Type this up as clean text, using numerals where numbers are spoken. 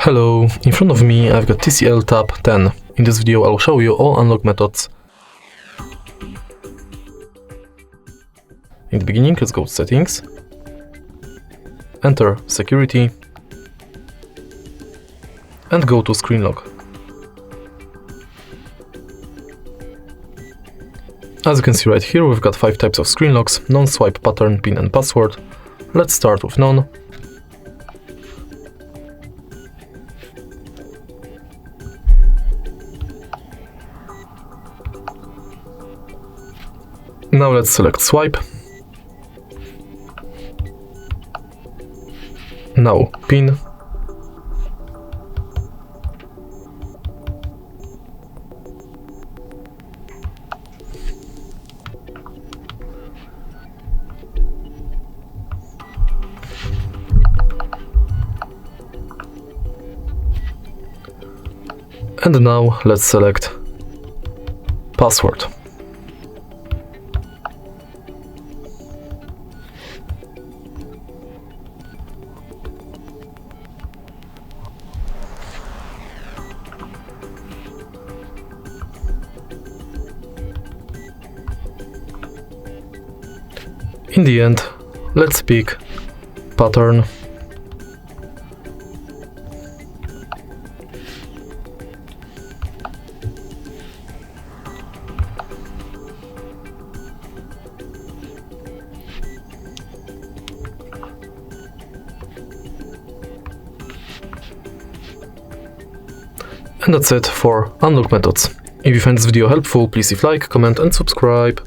Hello, in front of me I've got TCL Tab 10. In this video I'll show you all unlock methods. In the beginning, let's go to settings, enter security and go to screen lock. As you can see right here, we've got 5 types of screen locks: non-swipe, pattern, pin and password. Let's start with none. Now let's select swipe. Now pin. And now let's select password. In the end, let's pick pattern. And that's it for unlock methods. If you find this video helpful, please leave a like, comment and subscribe.